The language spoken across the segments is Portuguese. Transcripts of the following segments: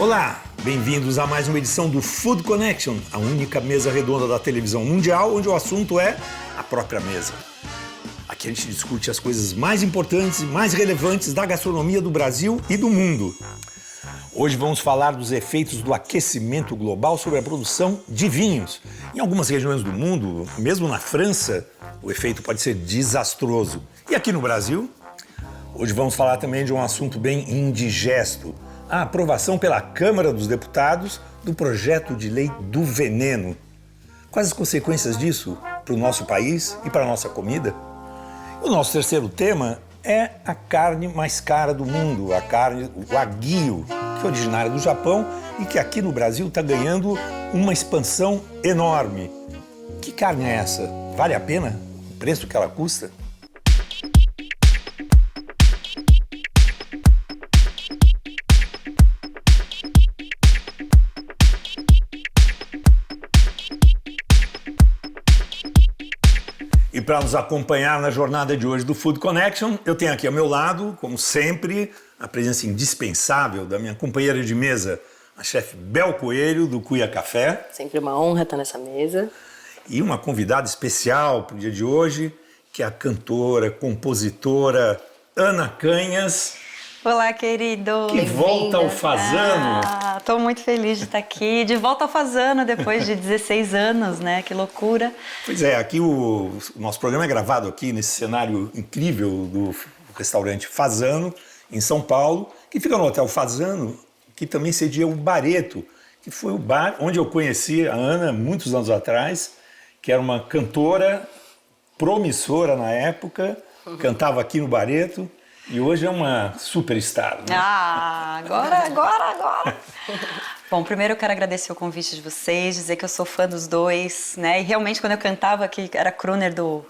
Olá, bem-vindos a mais uma edição do Food Connection, a única mesa redonda da televisão mundial onde o assunto é a própria mesa. Aqui a gente discute as coisas mais importantes e mais relevantes da gastronomia do Brasil e do mundo. Hoje vamos falar dos efeitos do aquecimento global sobre a produção de vinhos. Em algumas regiões do mundo, mesmo na França, o efeito pode ser desastroso. E aqui no Brasil? Hoje vamos falar também de um assunto bem indigesto. A aprovação pela Câmara dos Deputados do projeto de lei do veneno. Quais as consequências disso para o nosso país e para a nossa comida? O nosso terceiro tema é a carne mais cara do mundo, a carne, o Wagyu, que é originária do Japão e que aqui no Brasil está ganhando uma expansão enorme. Que carne é essa? Vale a pena o preço que ela custa? E para nos acompanhar na jornada de hoje do Food Connection, eu tenho aqui ao meu lado, como sempre, a presença indispensável da minha companheira de mesa, a chefe Bel Coelho, do Cuia Café. Sempre uma honra estar nessa mesa. E uma convidada especial para o dia de hoje, que é a cantora, compositora Ana Canhas. Olá, querido. Que volta ao Fazano. Estou muito feliz de estar aqui. De volta ao Fazano depois de 16 anos, né? Que loucura. Pois é, aqui o nosso programa é gravado aqui nesse cenário incrível do restaurante Fazano, em São Paulo, que fica no Hotel Fazano, que também cedia o Bareto, que foi o bar onde eu conheci a Ana muitos anos atrás, que era uma cantora promissora na época, cantava aqui no Bareto. E hoje é uma superstar, né? Agora! Bom, primeiro eu quero agradecer o convite de vocês, dizer que eu sou fã dos dois, né? E realmente quando eu cantava aqui, era crooner do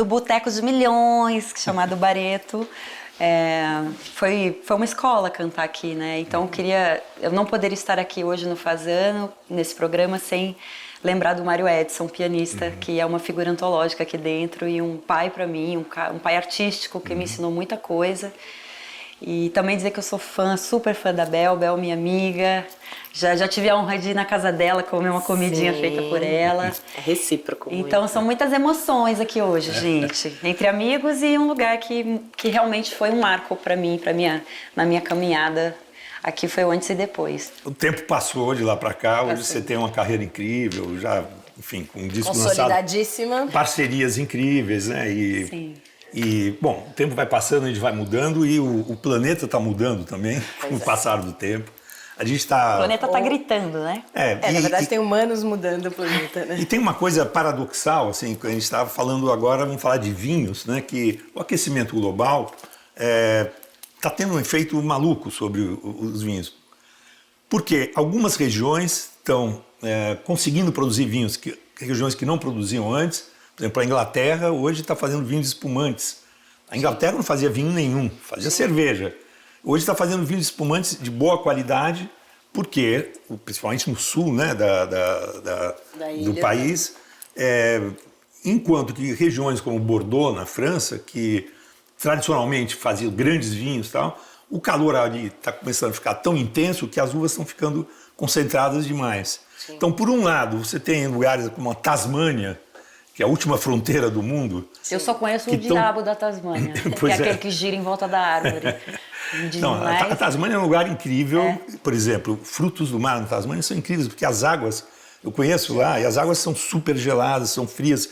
Boteco de Milhões, chamado Bareto, foi uma escola cantar aqui, né? Então eu não poderia estar aqui hoje no Fazano, nesse programa, sem lembrar do Mário Edson, pianista, que é uma figura antológica aqui dentro e um pai para mim, um pai artístico que me ensinou muita coisa. E também dizer que eu sou super fã da Bel, minha amiga. Já tive a honra de ir na casa dela comer uma comidinha feita por ela. É recíproco. Então são muitas emoções aqui hoje, gente. Entre amigos e um lugar que realmente foi um marco para mim, na minha caminhada. Aqui foi o antes e depois. O tempo passou de lá para cá, hoje você tem uma carreira incrível, já, enfim, com um disco lançado. Consolidadíssima. Parcerias incríveis, né? Sim. E, bom, o tempo vai passando, a gente vai mudando e o planeta está mudando também com o passar do tempo. A gente está... O planeta está gritando, né? Na verdade tem humanos mudando o planeta, né? E tem uma coisa paradoxal, assim, que a gente estava falando agora, vamos falar de vinhos, né? Que o aquecimento global está tendo um efeito maluco sobre os vinhos. Porque algumas regiões estão conseguindo produzir vinhos, regiões que não produziam antes. Por exemplo, a Inglaterra hoje está fazendo vinhos espumantes. A Inglaterra não fazia vinho nenhum, fazia cerveja. Hoje está fazendo vinhos espumantes de boa qualidade, porque, principalmente no sul, né, do país, enquanto que regiões como Bordeaux, na França, que tradicionalmente faziam grandes vinhos e tal, o calor ali está começando a ficar tão intenso que as uvas estão ficando concentradas demais. Sim. Então, por um lado, você tem lugares como a Tasmânia, que é a última fronteira do mundo. Eu só conheço o diabo da Tasmânia, que é aquele que gira em volta da árvore. Não, a Tasmânia é um lugar incrível. Por exemplo, frutos do mar na Tasmânia são incríveis, porque as águas, eu conheço lá, e as águas são super geladas, são frias.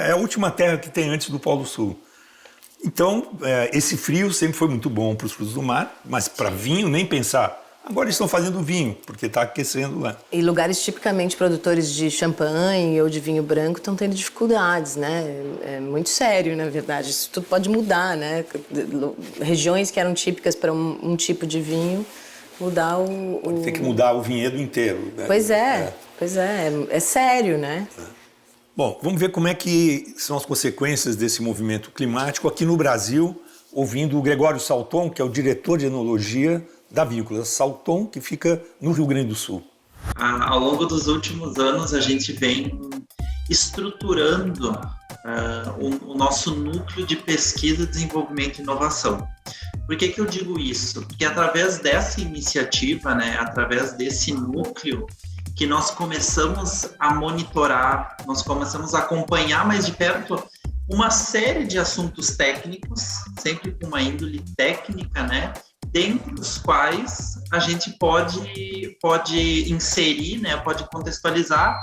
É a última terra que tem antes do Polo Sul. Então, esse frio sempre foi muito bom para os frutos do mar, mas para vinho, nem pensar. Agora eles estão fazendo vinho, porque está aquecendo lá. E lugares tipicamente produtores de champanhe ou de vinho branco estão tendo dificuldades, né? É muito sério, na verdade. Isso tudo pode mudar, né? Regiões que eram típicas para um tipo de vinho, mudar Tem que mudar o vinhedo inteiro, né? Pois é. É sério, né? Bom, vamos ver como é que são as consequências desse movimento climático aqui no Brasil, ouvindo o Gregório Salton, que é o diretor de enologia da vinícola Salton, que fica no Rio Grande do Sul. Ao longo dos últimos anos, a gente vem estruturando o nosso núcleo de pesquisa, desenvolvimento e inovação. Por que que eu digo isso? Porque através dessa iniciativa, né, através desse núcleo, que nós começamos a monitorar, nós começamos a acompanhar mais de perto uma série de assuntos técnicos, sempre com uma índole técnica, né, dentre os quais a gente pode inserir, né, pode contextualizar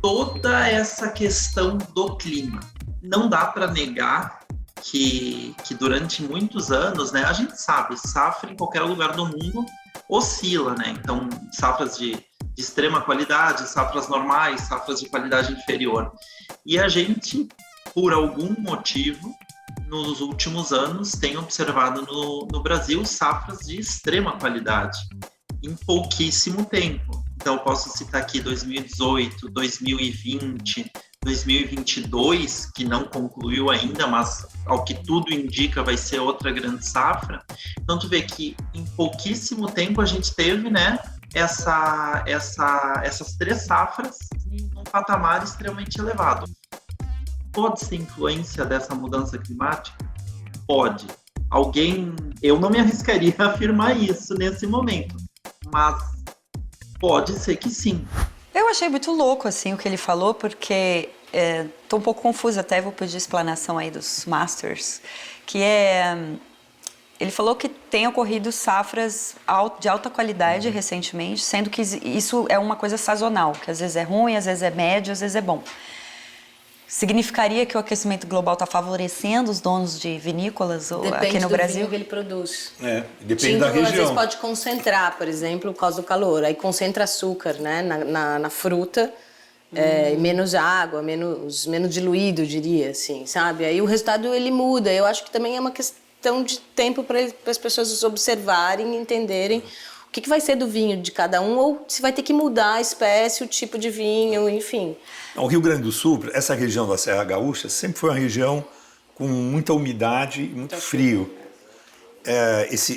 toda essa questão do clima. Não dá para negar que durante muitos anos, né, a gente sabe, safra em qualquer lugar do mundo oscila, né? Então, safras de extrema qualidade, safras normais, safras de qualidade inferior. E a gente, por algum motivo, nos últimos anos, tem observado no Brasil safras de extrema qualidade em pouquíssimo tempo. Então, eu posso citar aqui 2018, 2020, 2022, que não concluiu ainda, mas ao que tudo indica vai ser outra grande safra. Então, tu vê que em pouquíssimo tempo a gente teve, né, essas 3 safras em um patamar extremamente elevado. Pode ser influência dessa mudança climática? Pode. Eu não me arriscaria a afirmar isso nesse momento, mas pode ser que sim. Eu achei muito louco, assim, o que ele falou, porque tô um pouco confusa, até vou pedir explanação aí dos Masters, que ele falou que tem ocorrido safras de alta qualidade recentemente, sendo que isso é uma coisa sazonal, que às vezes é ruim, às vezes é médio, às vezes é bom. Significaria que o aquecimento global está favorecendo os donos de vinícolas aqui no Brasil? Depende do vinho que ele produz. Depende da região. Às vezes pode concentrar, por exemplo, por causa do calor. Aí concentra açúcar, né, na fruta, menos água, menos diluído, diria, assim, sabe? Aí o resultado ele muda. Eu acho que também é uma questão de tempo para as pessoas observarem e entenderem o que vai ser do vinho de cada um, ou se vai ter que mudar a espécie, o tipo de vinho, enfim. O Rio Grande do Sul, essa região da Serra Gaúcha, sempre foi uma região com muita umidade e muito frio.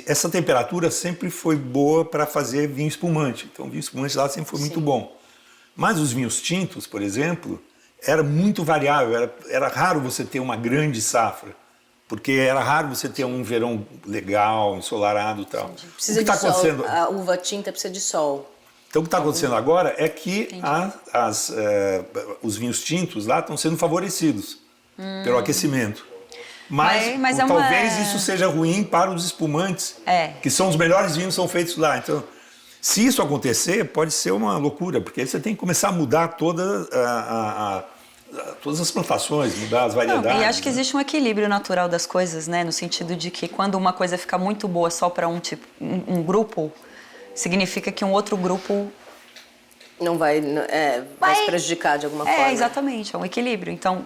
Essa temperatura sempre foi boa para fazer vinho espumante. Então, o vinho espumante lá sempre foi muito bom. Mas os vinhos tintos, por exemplo, era muito variável. Era raro você ter uma grande safra. Porque era raro você ter um verão legal, ensolarado e tal. Precisa de sol. A uva tinta precisa de sol. Então, o que está acontecendo agora é que os vinhos tintos lá estão sendo favorecidos pelo aquecimento. Mas talvez isso seja ruim para os espumantes, que são os melhores vinhos que são feitos lá. Então, se isso acontecer, pode ser uma loucura, porque aí você tem que começar a mudar todas as plantações, mudar as variedades. E acho que existe um equilíbrio natural das coisas, né? No sentido de que quando uma coisa fica muito boa só para um grupo, significa que um outro grupo não vai se prejudicar de alguma forma. Exatamente, é um equilíbrio. Então,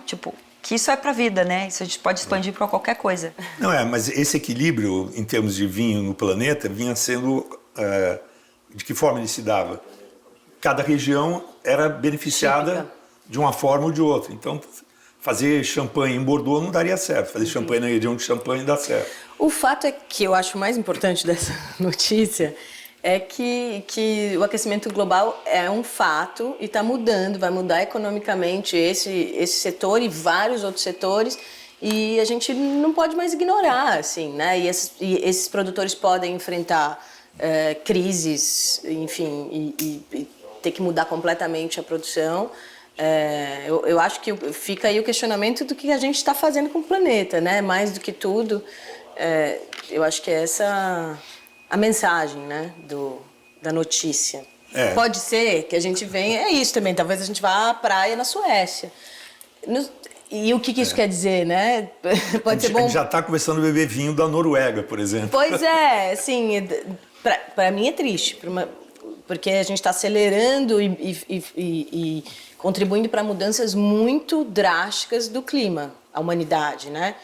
que isso é para a vida, né? Isso a gente pode expandir para qualquer coisa. Não mas esse equilíbrio em termos de vinho no planeta vinha sendo de que forma ele se dava? Cada região era beneficiada típica de uma forma ou de outra. Então, fazer champanhe em Bordeaux não daria certo. Fazer champanhe na região de Champagne dá certo. O fato é que eu acho mais importante dessa notícia é que o aquecimento global é um fato e está mudando, vai mudar economicamente esse setor e vários outros setores, e a gente não pode mais ignorar, assim, né? E esses produtores podem enfrentar crises, enfim, e ter que mudar completamente a produção. Eu acho que fica aí o questionamento do que a gente está fazendo com o planeta, né? Mais do que tudo, eu acho que é essa a mensagem, né, da notícia. Pode ser que a gente venha, isso também, talvez a gente vá à praia na Suécia. E o que isso quer dizer, né? Pode ser bom. A gente já está começando a beber vinho da Noruega, por exemplo. Pois assim, para mim é triste, porque a gente está acelerando e contribuindo para mudanças muito drásticas do clima, a humanidade, né?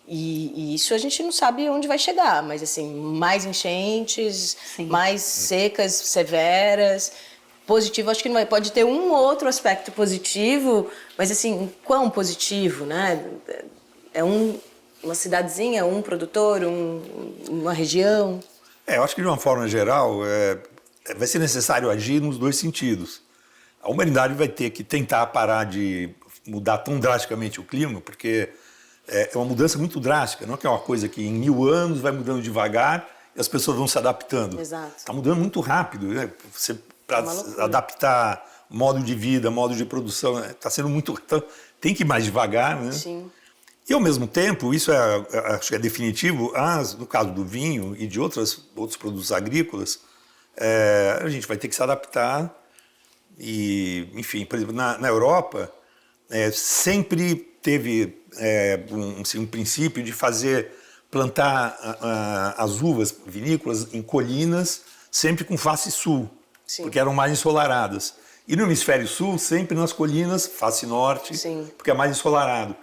E isso a gente não sabe onde vai chegar, mas assim, mais enchentes, mais secas, severas. Positivo, acho que não vai. Pode ter um ou outro aspecto positivo, mas assim, quão positivo, né? Uma cidadezinha, um produtor, uma região. Eu acho que de uma forma geral, vai ser necessário agir nos dois sentidos. A humanidade vai ter que tentar parar de mudar tão drasticamente o clima, porque é uma mudança muito drástica, não é que é uma coisa que em 1000 anos vai mudando devagar e as pessoas vão se adaptando. Exato. Está mudando muito rápido, né? Para adaptar modo de vida, modo de produção, está sendo muito... Então, tem que ir mais devagar, né? Sim. E, ao mesmo tempo, isso acho que é definitivo, no caso do vinho e de outros produtos agrícolas, a gente vai ter que se adaptar e, enfim, por exemplo, na Europa, sempre teve um princípio de plantar as uvas vinícolas em colinas, sempre com face sul, Sim. porque eram mais ensolaradas. E no hemisfério sul, sempre nas colinas, face norte, Sim. porque é mais ensolarado.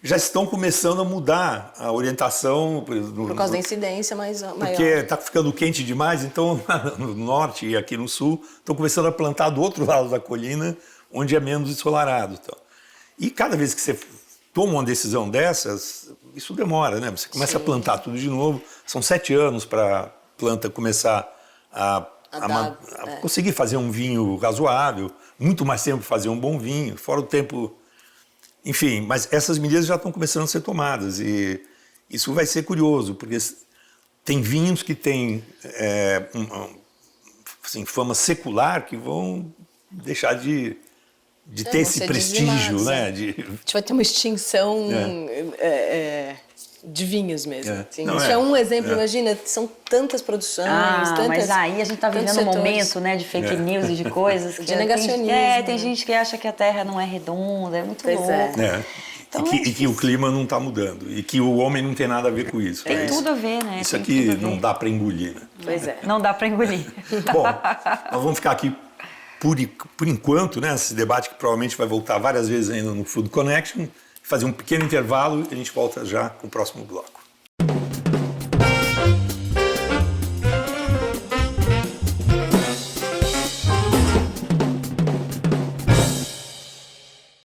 Já estão começando a mudar a orientação. Por causa da incidência maior. Porque está ficando quente demais, então no norte e aqui no sul estão começando a plantar do outro lado da colina, onde é menos ensolarado. Então. E cada vez que você toma uma decisão dessas, isso demora, né? Você começa a plantar tudo de novo, são 7 anos para a planta começar a conseguir fazer um vinho razoável, muito mais tempo para fazer um bom vinho, fora o tempo... Enfim, mas essas medidas já estão começando a ser tomadas e isso vai ser curioso, porque tem vinhos que têm fama secular que vão deixar de ter esse prestígio, né? A gente vai ter uma extinção de vinhos mesmo. Isso é um exemplo, imagina, são tantas produções, mas aí a gente está vivendo um momento, né, de fake news e de coisas que de negacionismo. Tem gente que acha que a Terra não é redonda, é muito louco. Então, e que o clima não está mudando e que o homem não tem nada a ver com isso. Tem tudo a ver, né? Isso aqui não dá para engolir, né? Pois é. Não dá para engolir. Bom, nós vamos ficar aqui por enquanto, né? Esse debate que provavelmente vai voltar várias vezes ainda no Food Connection, fazer um pequeno intervalo e a gente volta já com o próximo bloco.